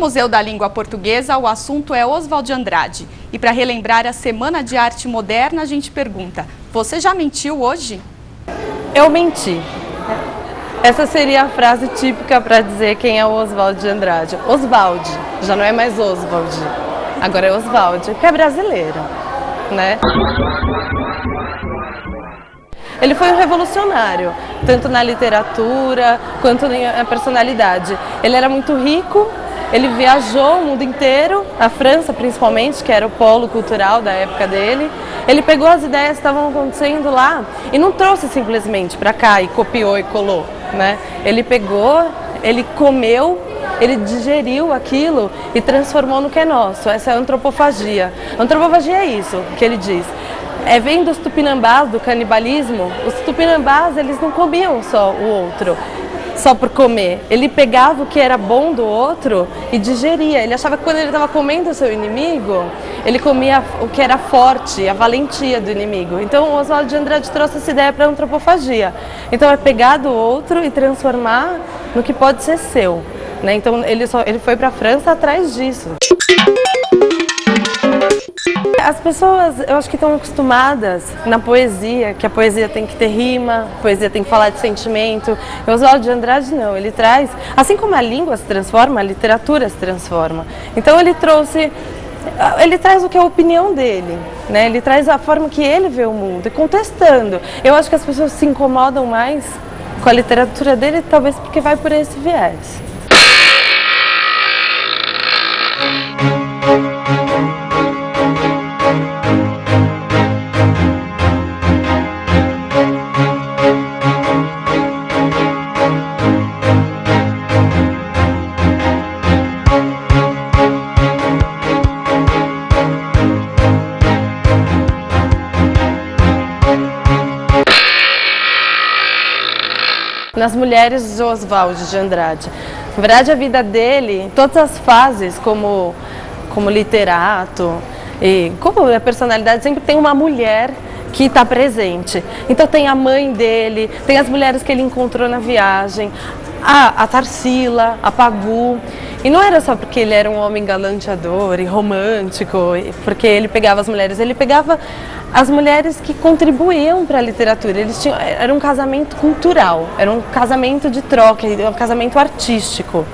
Museu da Língua Portuguesa, o assunto é Oswald de Andrade. E para relembrar a Semana de Arte Moderna, a gente pergunta: você já mentiu hoje? Eu menti. Essa seria a frase típica para dizer quem é o Oswald de Andrade. Oswald, já não é mais Oswald, agora é Oswald, que é brasileiro, né? Ele foi um revolucionário, tanto na literatura quanto na personalidade. Ele era muito rico, ele viajou o mundo inteiro, a França principalmente, que era o polo cultural da época dele. Ele pegou as ideias que estavam acontecendo lá e não trouxe simplesmente para cá e copiou e colou, né? Ele pegou, ele comeu, ele digeriu aquilo e transformou no que é nosso. Essa é a antropofagia. A antropofagia é isso que ele diz. Vem dos tupinambás, do canibalismo. Os tupinambás, eles não comiam só o outro, só por comer. Ele pegava o que era bom do outro e digeria. Ele achava que quando ele estava comendo o seu inimigo, ele comia o que era forte, a valentia do inimigo. Então o Oswald de Andrade trouxe essa ideia para a antropofagia. Então é pegar do outro e transformar no que pode ser seu, né? Então ele foi para a França atrás disso. As pessoas, eu acho que estão acostumadas na poesia, que a poesia tem que ter rima, a poesia tem que falar de sentimento. O Oswald de Andrade não, ele traz, assim como a língua se transforma, a literatura se transforma. Então ele traz o que é a opinião dele, né? Ele traz a forma que ele vê o mundo, e contestando. Eu acho que as pessoas se incomodam mais com a literatura dele, talvez porque vai por esse viés. Nas mulheres de Oswald de Andrade. Na verdade, a vida dele, todas as fases como literato e como a personalidade, sempre tem uma mulher que está presente. Então tem a mãe dele, tem as mulheres que ele encontrou na viagem, a Tarsila, a Pagu. E não era só porque ele era um homem galanteador e romântico, porque ele pegava as mulheres, ele pegava as mulheres que contribuíam para a literatura. Era um casamento cultural, era um casamento de troca, um casamento artístico,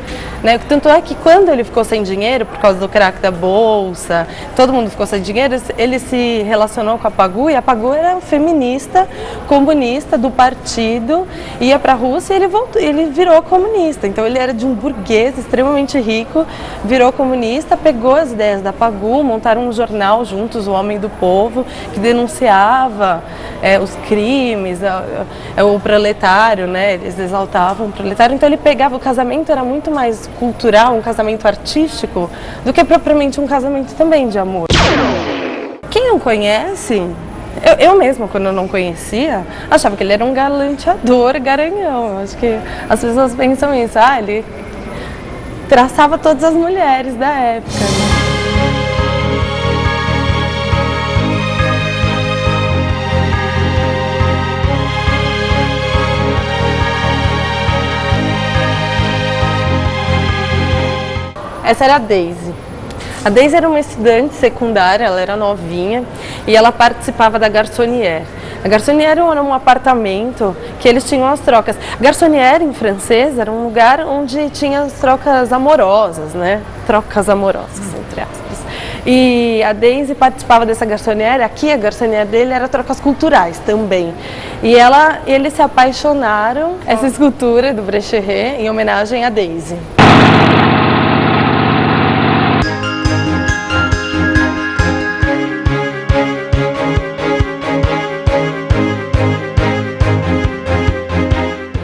né? Tanto é que quando ele ficou sem dinheiro, por causa do crack da bolsa, todo mundo ficou sem dinheiro, ele se relacionou com a Pagu, e a Pagu era feminista, comunista do partido, ia para a Rússia e ele virou comunista. Então ele era de um burguês extremamente rico, virou comunista, pegou as ideias da Pagu, montaram um jornal juntos, O Homem do Povo, que denunciava os crimes, o proletário, né? Eles exaltavam o proletário. Então ele pegava, o casamento era muito mais cultural, um casamento artístico, do que propriamente um casamento também de amor. Quem não conhece, eu mesma, quando eu não conhecia, achava que ele era um galanteador, garanhão. Acho que as pessoas pensam isso, ele traçava todas as mulheres da época, né? Essa era a Daisy. A Daisy era uma estudante secundária, ela era novinha e ela participava da garçonnière. A garçonnière era um apartamento que eles tinham as trocas. A garçonnière em francês era um lugar onde tinha as trocas amorosas, né? Trocas amorosas, entre aspas. E a Daisy participava dessa garçonnière. Aqui a garçonnière dele era trocas culturais também. E eles se apaixonaram, essa escultura do Brechelet, em homenagem a Daisy.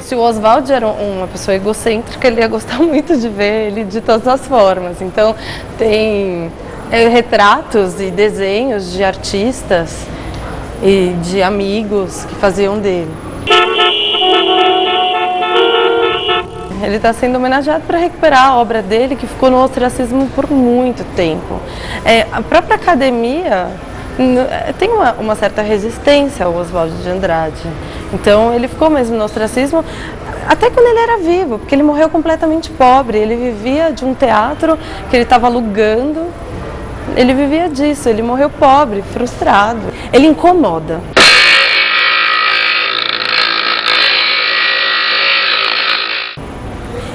Se o Oswald era uma pessoa egocêntrica, ele ia gostar muito de ver ele de todas as formas. Então tem retratos e desenhos de artistas e de amigos que faziam dele. Ele está sendo homenageado para recuperar a obra dele, que ficou no ostracismo por muito tempo. A própria academia tem uma certa resistência ao Oswald de Andrade. Então ele ficou mesmo no ostracismo. até quando ele era vivo, porque ele morreu completamente pobre, ele vivia de um teatro que ele estava alugando, ele vivia disso, ele morreu pobre, frustrado. Ele incomoda.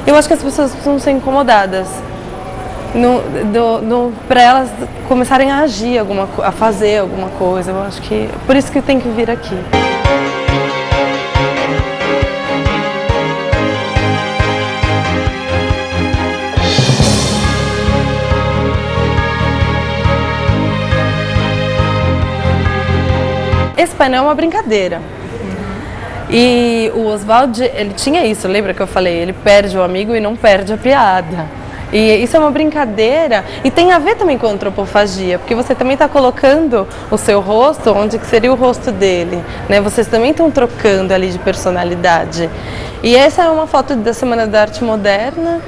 Eu acho que as pessoas precisam ser incomodadas para elas começarem a agir, a fazer alguma coisa. Eu acho que por isso que tem que vir aqui. Esse painel é uma brincadeira. E o Oswald, ele tinha isso, lembra que eu falei? Ele perde o amigo e não perde a piada. E isso é uma brincadeira e tem a ver também com a antropofagia, porque você também está colocando o seu rosto onde que seria o rosto dele, né? Vocês também estão trocando ali de personalidade. E essa é uma foto da Semana da Arte Moderna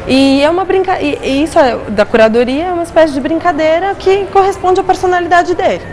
e é uma e isso da curadoria é uma espécie de brincadeira que corresponde à personalidade dele.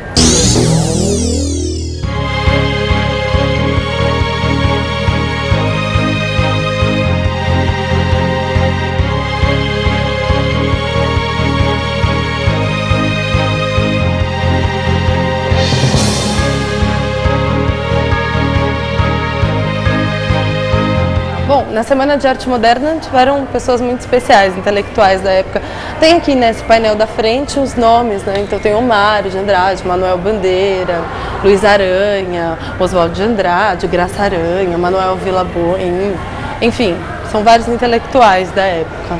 Bom, na Semana de Arte Moderna tiveram pessoas muito especiais, intelectuais da época. Tem aqui nesse painel da frente os nomes, né? Então tem o Mário de Andrade, Manuel Bandeira, Luiz Aranha, Oswald de Andrade, Graça Aranha, Manuel Villaboim, enfim, são vários intelectuais da época.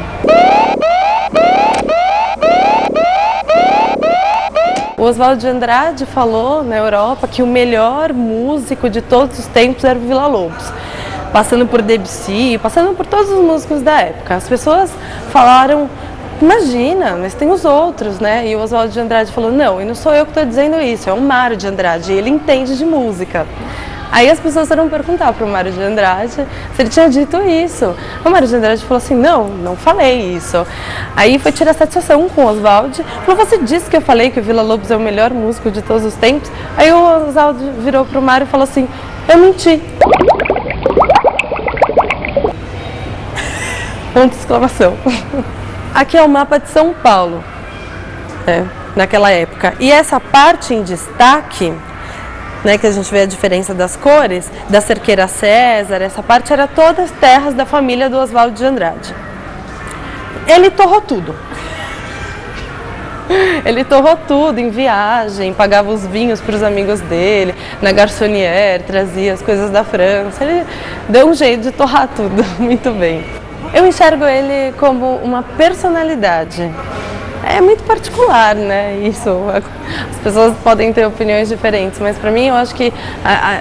O Oswald de Andrade falou na Europa que o melhor músico de todos os tempos era o Villa-Lobos. Passando por Debussy, passando por todos os músicos da época. As pessoas falaram, imagina, mas tem os outros, né? E o Oswald de Andrade falou, não, e não sou eu que estou dizendo isso, é o Mário de Andrade, ele entende de música. Aí as pessoas foram perguntar para o Mário de Andrade se ele tinha dito isso. O Mário de Andrade falou assim, não falei isso. Aí foi tirar satisfação com o Oswald, falou, você disse que eu falei que o Villa-Lobos é o melhor músico de todos os tempos? Aí o Oswald virou para o Mário e falou assim, eu menti. Ponto de exclamação. Aqui é o mapa de São Paulo, né, naquela época. E essa parte em destaque, né, que a gente vê a diferença das cores, da Cerqueira César, essa parte era todas terras da família do Oswald de Andrade. Ele torrou tudo. Ele torrou tudo em viagem, pagava os vinhos para os amigos dele, na garçonnière, trazia as coisas da França. Ele deu um jeito de torrar tudo, muito bem. Eu enxergo ele como uma personalidade. É muito particular, né? Isso. As pessoas podem ter opiniões diferentes, mas para mim eu acho que a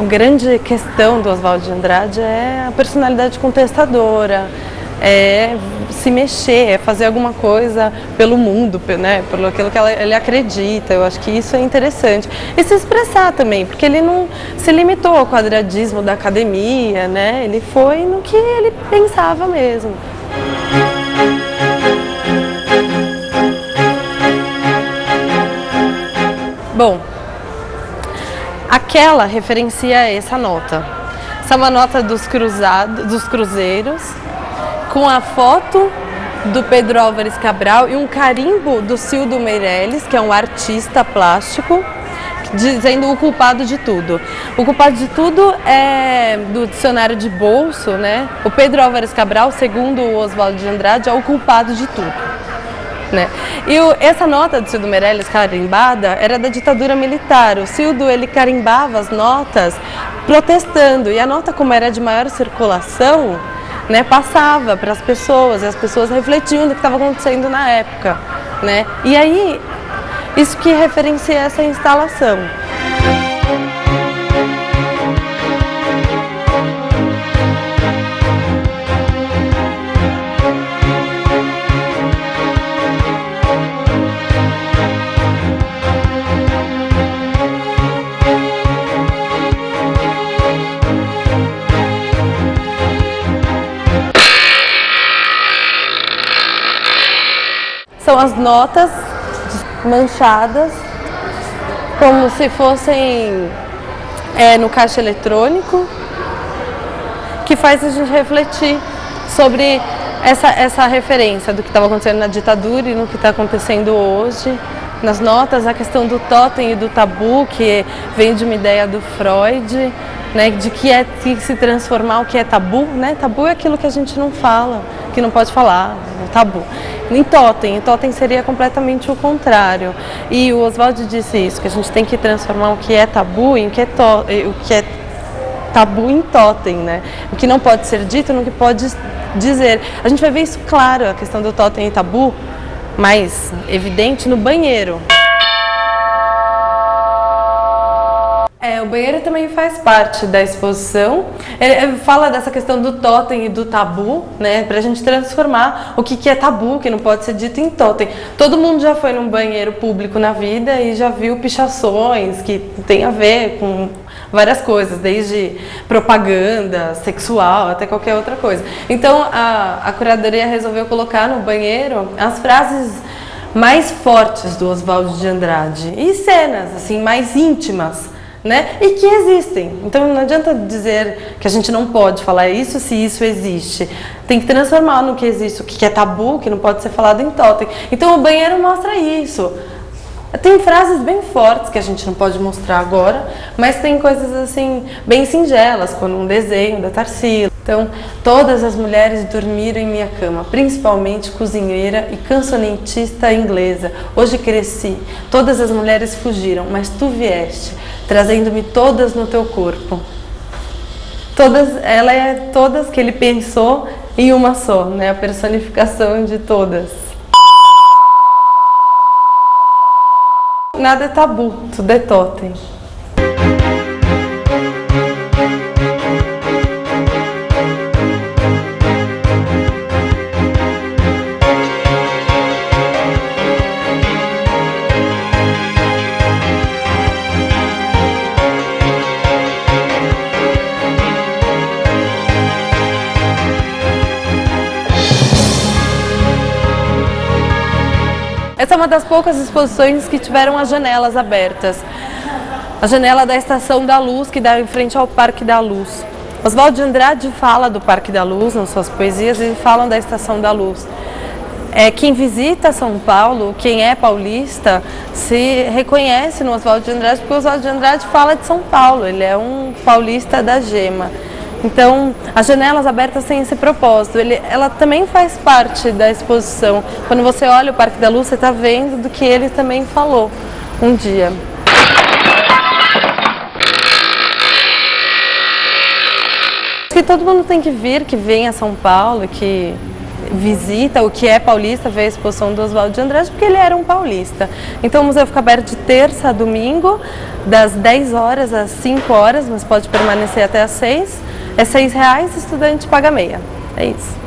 grande questão do Oswald de Andrade é a personalidade contestadora, é se mexer, é fazer alguma coisa pelo mundo, né? Pelo aquilo que ele acredita. Eu acho que isso é interessante. E se expressar também, porque ele não se limitou ao quadradismo da academia, né? Ele foi no que ele pensava mesmo. Bom, aquela referencia essa nota. Essa é uma nota dos cruzeiros, com a foto do Pedro Álvares Cabral e um carimbo do Cildo Meirelles, que é um artista plástico, dizendo o culpado de tudo. O culpado de tudo é do dicionário de bolso, né? O Pedro Álvares Cabral, segundo o Oswald de Andrade, é o culpado de tudo, né? E essa nota do Cildo Meirelles carimbada era da ditadura militar. O Cildo, ele carimbava as notas protestando, e a nota, como era de maior circulação, né, passava para as pessoas, e as pessoas refletiam do que estava acontecendo na época, né? E aí, isso que referencia essa instalação. São as notas manchadas, como se fossem no caixa eletrônico, que faz a gente refletir sobre essa referência do que estava acontecendo na ditadura e no que está acontecendo hoje. Nas notas, a questão do totem e do tabu, que vem de uma ideia do Freud, né, de que se transformar o que é tabu, né? Tabu é aquilo que a gente não fala, que não pode falar, o tabu. Em totem seria completamente o contrário. E o Oswald disse isso, que a gente tem que transformar o que é tabu em o que é tabu em totem, né? O que não pode ser dito, no que pode dizer. A gente vai ver isso claro, a questão do totem e tabu, mais evidente no banheiro. O banheiro também faz parte da exposição. Ele fala dessa questão do totem e do tabu, né? Pra gente transformar o que é tabu, que não pode ser dito, em totem. Todo mundo já foi num banheiro público na vida e já viu pichações que tem a ver com várias coisas, desde propaganda sexual até qualquer outra coisa. Então a curadoria resolveu colocar no banheiro as frases mais fortes do Oswald de Andrade e cenas assim mais íntimas, né? E que existem. Então não adianta dizer que a gente não pode falar isso se isso existe. Tem que transformar no que existe, o que é tabu, que não pode ser falado em totem. Então o banheiro mostra isso. Tem frases bem fortes que a gente não pode mostrar agora, mas tem coisas assim bem singelas, como um desenho da Tarsila. Então, todas as mulheres dormiram em minha cama, principalmente cozinheira e cancioneitista inglesa. Hoje cresci, todas as mulheres fugiram, mas tu vieste, trazendo-me todas no teu corpo. Ela é todas que ele pensou em uma só, né? A personificação de todas. Nada é tabu, tudo é totem. Essa é uma das poucas exposições que tiveram as janelas abertas. A janela da Estação da Luz, que dá em frente ao Parque da Luz. Oswald de Andrade fala do Parque da Luz nas suas poesias e falam da Estação da Luz. Quem visita São Paulo, quem é paulista, se reconhece no Oswald de Andrade, porque o Oswald de Andrade fala de São Paulo, ele é um paulista da gema. Então, as janelas abertas têm esse propósito, ela também faz parte da exposição. Quando você olha o Parque da Luz, você está vendo do que ele também falou um dia. Acho que todo mundo tem que vir, que vem a São Paulo, que visita o que é paulista, vê a exposição do Oswald de Andrade, porque ele era um paulista. Então o museu fica aberto de terça a domingo, das 10 horas às 5 horas, mas pode permanecer até às 6. É R$6, estudante paga meia. É isso.